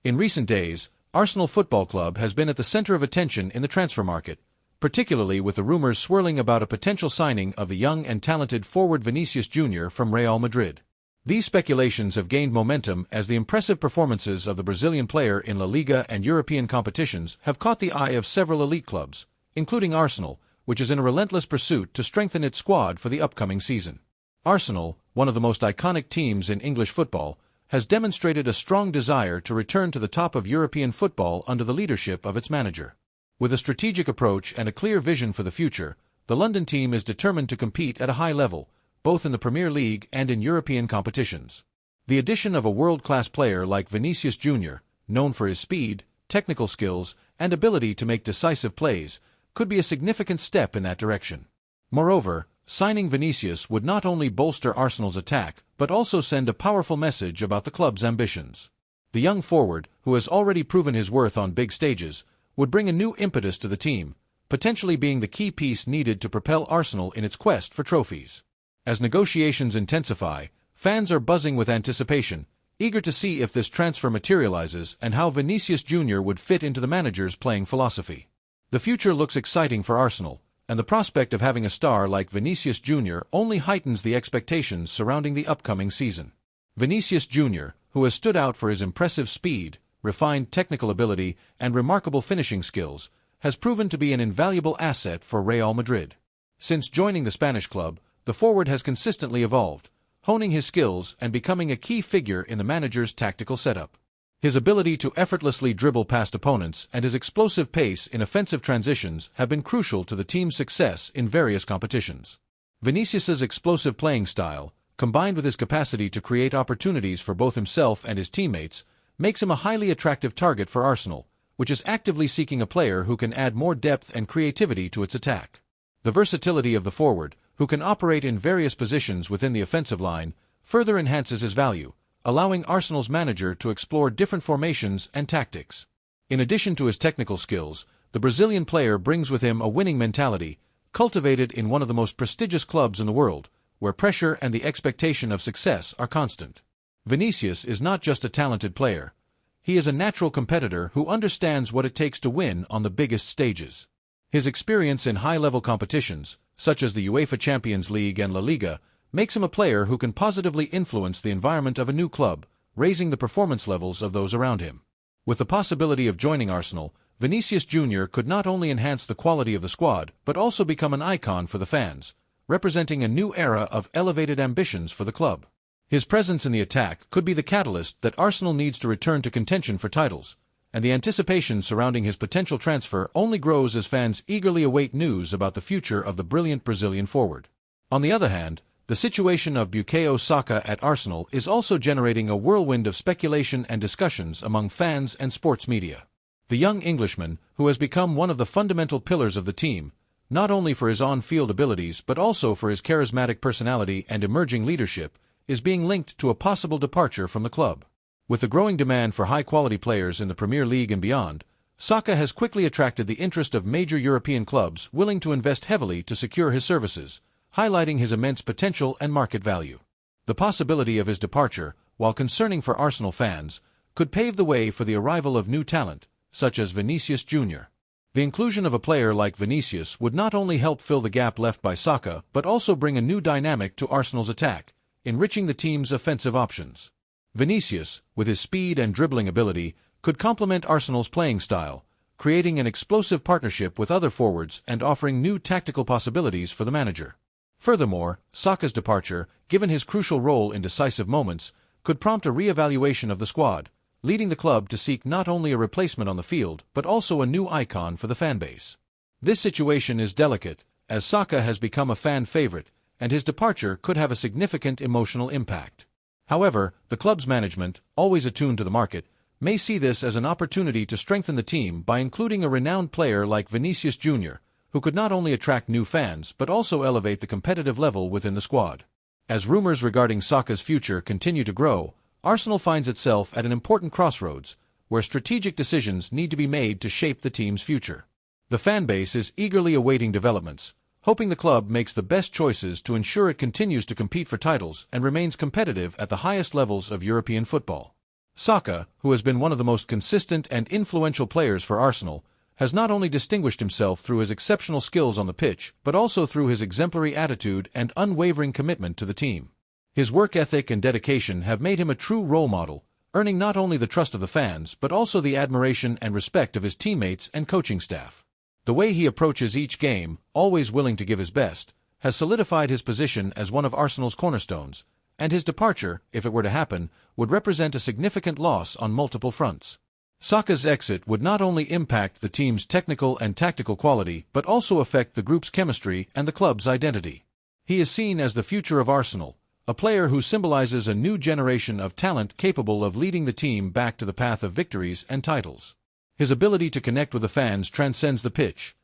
In recent days, Arsenal Football Club has been at the center of attention in the transfer market, particularly with the rumors swirling about a potential signing of the young and talented forward Vinicius Jr. from Real Madrid. These speculations have gained momentum as the impressive performances of the Brazilian player in La Liga and European competitions have caught the eye of several elite clubs, including Arsenal, which is in a relentless pursuit to strengthen its squad for the upcoming season. Arsenal, one of the most iconic teams in English football, has demonstrated a strong desire to return to the top of European football under the leadership of its manager. With a strategic approach and a clear vision for the future, the London team is determined to compete at a high level, both in the Premier League and in European competitions. The addition of a world-class player like Vinicius Jr., known for his speed, technical skills, and ability to make decisive plays, could be a significant step in that direction. Moreover, signing Vinicius would not only bolster Arsenal's attack, but also send a powerful message about the club's ambitions. The young forward, who has already proven his worth on big stages, would bring a new impetus to the team, potentially being the key piece needed to propel Arsenal in its quest for trophies. As negotiations intensify, fans are buzzing with anticipation, eager to see if this transfer materializes and how Vinicius Jr. would fit into the manager's playing philosophy. The future looks exciting for Arsenal, and the prospect of having a star like Vinicius Jr. only heightens the expectations surrounding the upcoming season. Vinicius Jr., who has stood out for his impressive speed, refined technical ability, and remarkable finishing skills, has proven to be an invaluable asset for Real Madrid. Since joining the Spanish club, the forward has consistently evolved, honing his skills and becoming a key figure in the manager's tactical setup. His ability to effortlessly dribble past opponents and his explosive pace in offensive transitions have been crucial to the team's success in various competitions. Vinicius's explosive playing style, combined with his capacity to create opportunities for both himself and his teammates, makes him a highly attractive target for Arsenal, which is actively seeking a player who can add more depth and creativity to its attack. The versatility of the forward, who can operate in various positions within the offensive line, further enhances his value, allowing Arsenal's manager to explore different formations and tactics. In addition to his technical skills, the Brazilian player brings with him a winning mentality, cultivated in one of the most prestigious clubs in the world, where pressure and the expectation of success are constant. Vinicius is not just a talented player. He is a natural competitor who understands what it takes to win on the biggest stages. His experience in high-level competitions, such as the UEFA Champions League and La Liga, makes him a player who can positively influence the environment of a new club, raising the performance levels of those around him. With the possibility of joining Arsenal, Vinicius Jr. could not only enhance the quality of the squad, but also become an icon for the fans, representing a new era of elevated ambitions for the club. His presence in the attack could be the catalyst that Arsenal needs to return to contention for titles, and the anticipation surrounding his potential transfer only grows as fans eagerly await news about the future of the brilliant Brazilian forward. On the other hand, the situation of Bukayo Saka at Arsenal is also generating a whirlwind of speculation and discussions among fans and sports media. The young Englishman, who has become one of the fundamental pillars of the team, not only for his on-field abilities but also for his charismatic personality and emerging leadership, is being linked to a possible departure from the club. With the growing demand for high-quality players in the Premier League and beyond, Saka has quickly attracted the interest of major European clubs willing to invest heavily to secure his services, highlighting his immense potential and market value. The possibility of his departure, while concerning for Arsenal fans, could pave the way for the arrival of new talent, such as Vinicius Jr. The inclusion of a player like Vinicius would not only help fill the gap left by Saka but also bring a new dynamic to Arsenal's attack, enriching the team's offensive options. Vinicius, with his speed and dribbling ability, could complement Arsenal's playing style, creating an explosive partnership with other forwards and offering new tactical possibilities for the manager. Furthermore, Saka's departure, given his crucial role in decisive moments, could prompt a re-evaluation of the squad, leading the club to seek not only a replacement on the field but also a new icon for the fanbase. This situation is delicate, as Saka has become a fan favorite, and his departure could have a significant emotional impact. However, the club's management, always attuned to the market, may see this as an opportunity to strengthen the team by including a renowned player like Vinicius Jr., who could not only attract new fans but also elevate the competitive level within the squad. As rumors regarding Saka's future continue to grow, Arsenal finds itself at an important crossroads, where strategic decisions need to be made to shape the team's future. The fanbase is eagerly awaiting developments, hoping the club makes the best choices to ensure it continues to compete for titles and remains competitive at the highest levels of European football. Saka, who has been one of the most consistent and influential players for Arsenal, has not only distinguished himself through his exceptional skills on the pitch but also through his exemplary attitude and unwavering commitment to the team. His work ethic and dedication have made him a true role model, earning not only the trust of the fans but also the admiration and respect of his teammates and coaching staff. The way he approaches each game, always willing to give his best, has solidified his position as one of Arsenal's cornerstones, and his departure, if it were to happen, would represent a significant loss on multiple fronts. Saka's exit would not only impact the team's technical and tactical quality but also affect the group's chemistry and the club's identity. He is seen as the future of Arsenal, a player who symbolizes a new generation of talent capable of leading the team back to the path of victories and titles. His ability to connect with the fans transcends the pitch.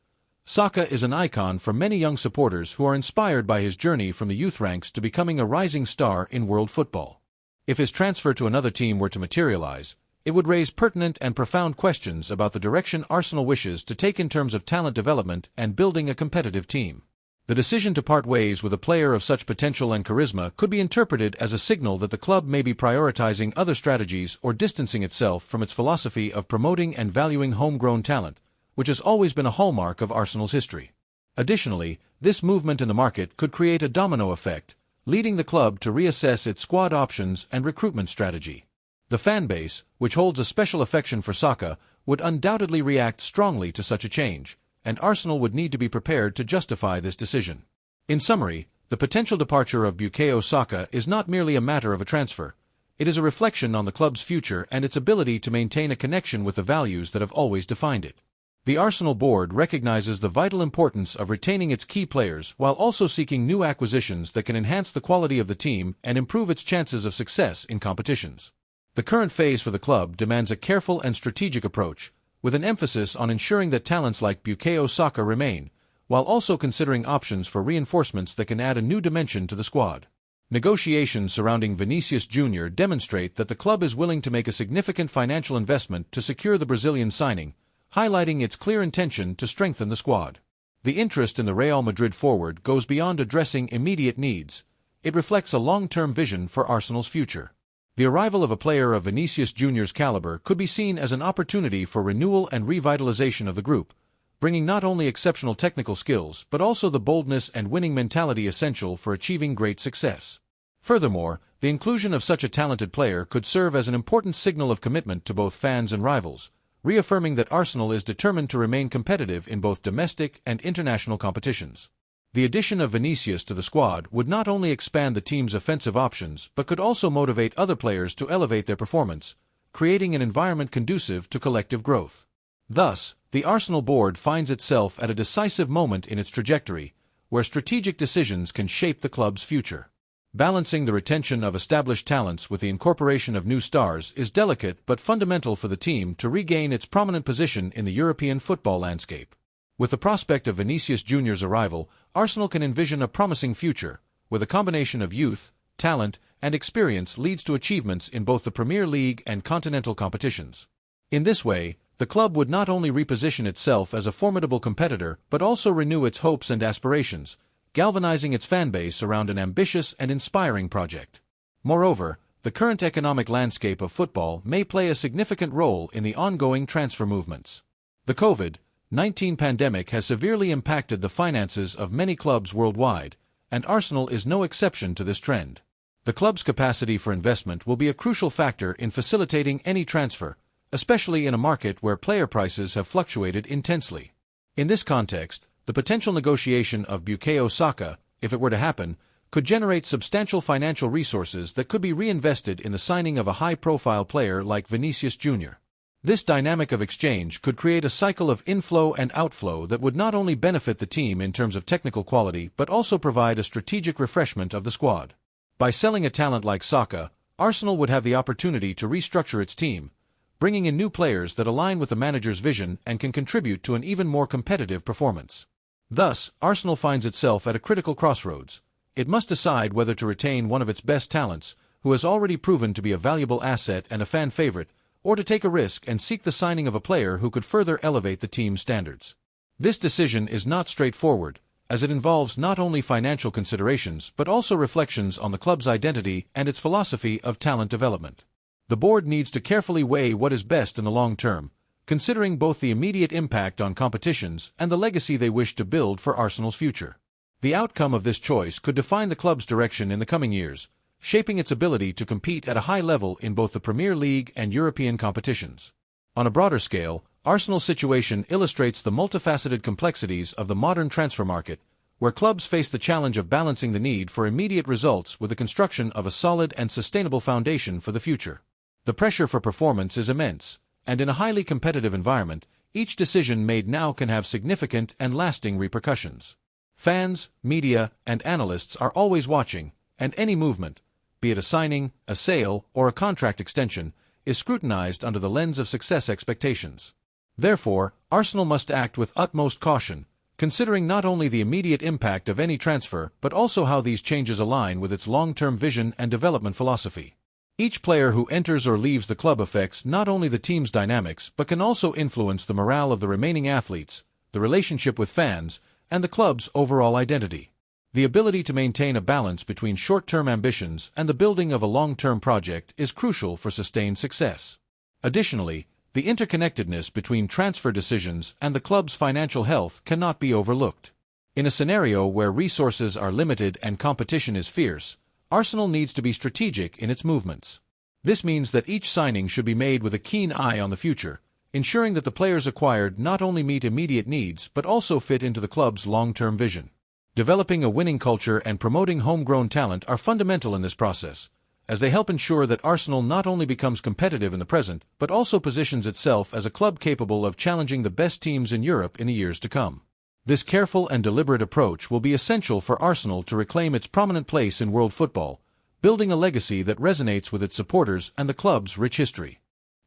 Saka is an icon for many young supporters who are inspired by his journey from the youth ranks to becoming a rising star in world football. If his transfer to another team were to materialize, it would raise pertinent and profound questions about the direction Arsenal wishes to take in terms of talent development and building a competitive team. The decision to part ways with a player of such potential and charisma could be interpreted as a signal that the club may be prioritizing other strategies or distancing itself from its philosophy of promoting and valuing homegrown talent, which has always been a hallmark of Arsenal's history. Additionally, this movement in the market could create a domino effect, leading the club to reassess its squad options and recruitment strategy. The fan base, which holds a special affection for Saka, would undoubtedly react strongly to such a change, and Arsenal would need to be prepared to justify this decision. In summary, the potential departure of Bukayo Saka is not merely a matter of a transfer. It is a reflection on the club's future and its ability to maintain a connection with the values that have always defined it. The Arsenal board recognizes the vital importance of retaining its key players while also seeking new acquisitions that can enhance the quality of the team and improve its chances of success in competitions. The current phase for the club demands a careful and strategic approach, with an emphasis on ensuring that talents like Bukayo Saka remain, while also considering options for reinforcements that can add a new dimension to the squad. Negotiations surrounding Vinicius Jr. demonstrate that the club is willing to make a significant financial investment to secure the Brazilian signing, highlighting its clear intention to strengthen the squad. The interest in the Real Madrid forward goes beyond addressing immediate needs. It reflects a long-term vision for Arsenal's future. The arrival of a player of Vinicius Jr.'s caliber could be seen as an opportunity for renewal and revitalization of the group, bringing not only exceptional technical skills but also the boldness and winning mentality essential for achieving great success. Furthermore, the inclusion of such a talented player could serve as an important signal of commitment to both fans and rivals, reaffirming that Arsenal is determined to remain competitive in both domestic and international competitions. The addition of Vinicius to the squad would not only expand the team's offensive options but could also motivate other players to elevate their performance, creating an environment conducive to collective growth. Thus, the Arsenal board finds itself at a decisive moment in its trajectory, where strategic decisions can shape the club's future. Balancing the retention of established talents with the incorporation of new stars is delicate but fundamental for the team to regain its prominent position in the European football landscape. With the prospect of Vinicius Jr.'s arrival, Arsenal can envision a promising future, where the combination of youth, talent, and experience leads to achievements in both the Premier League and continental competitions. In this way, the club would not only reposition itself as a formidable competitor but also renew its hopes and aspirations, galvanizing its fanbase around an ambitious and inspiring project. Moreover, the current economic landscape of football may play a significant role in the ongoing transfer movements. The COVID-19 pandemic has severely impacted the finances of many clubs worldwide, and Arsenal is no exception to this trend. The club's capacity for investment will be a crucial factor in facilitating any transfer, especially in a market where player prices have fluctuated intensely. In this context, the potential negotiation of Bukayo Saka, if it were to happen, could generate substantial financial resources that could be reinvested in the signing of a high-profile player like Vinicius Jr. This dynamic of exchange could create a cycle of inflow and outflow that would not only benefit the team in terms of technical quality but also provide a strategic refreshment of the squad. By selling a talent like Saka, Arsenal would have the opportunity to restructure its team, bringing in new players that align with the manager's vision and can contribute to an even more competitive performance. Thus, Arsenal finds itself at a critical crossroads. It must decide whether to retain one of its best talents, who has already proven to be a valuable asset and a fan favorite, or to take a risk and seek the signing of a player who could further elevate the team's standards. This decision is not straightforward, as it involves not only financial considerations but also reflections on the club's identity and its philosophy of talent development. The board needs to carefully weigh what is best in the long term, considering both the immediate impact on competitions and the legacy they wish to build for Arsenal's future. The outcome of this choice could define the club's direction in the coming years, shaping its ability to compete at a high level in both the Premier League and European competitions. On a broader scale, Arsenal's situation illustrates the multifaceted complexities of the modern transfer market, where clubs face the challenge of balancing the need for immediate results with the construction of a solid and sustainable foundation for the future. The pressure for performance is immense, and in a highly competitive environment, each decision made now can have significant and lasting repercussions. Fans, media, and analysts are always watching, and any movement, be it a signing, a sale, or a contract extension, is scrutinized under the lens of success expectations. Therefore, Arsenal must act with utmost caution, considering not only the immediate impact of any transfer but also how these changes align with its long-term vision and development philosophy. Each player who enters or leaves the club affects not only the team's dynamics but can also influence the morale of the remaining athletes, the relationship with fans, and the club's overall identity. The ability to maintain a balance between short-term ambitions and the building of a long-term project is crucial for sustained success. Additionally, the interconnectedness between transfer decisions and the club's financial health cannot be overlooked. In a scenario where resources are limited and competition is fierce, Arsenal needs to be strategic in its movements. This means that each signing should be made with a keen eye on the future, ensuring that the players acquired not only meet immediate needs but also fit into the club's long-term vision. Developing a winning culture and promoting homegrown talent are fundamental in this process, as they help ensure that Arsenal not only becomes competitive in the present but also positions itself as a club capable of challenging the best teams in Europe in the years to come. This careful and deliberate approach will be essential for Arsenal to reclaim its prominent place in world football, building a legacy that resonates with its supporters and the club's rich history.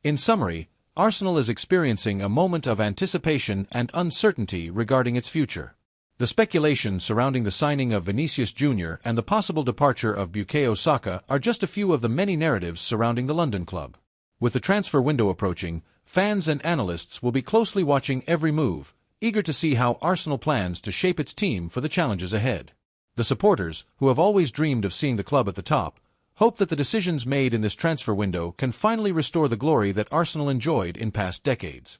In summary, Arsenal is experiencing a moment of anticipation and uncertainty regarding its future. The speculation surrounding the signing of Vinicius Jr. and the possible departure of Bukayo Saka are just a few of the many narratives surrounding the London club. With the transfer window approaching, fans and analysts will be closely watching every move, eager to see how Arsenal plans to shape its team for the challenges ahead. The supporters, who have always dreamed of seeing the club at the top, hope that the decisions made in this transfer window can finally restore the glory that Arsenal enjoyed in past decades.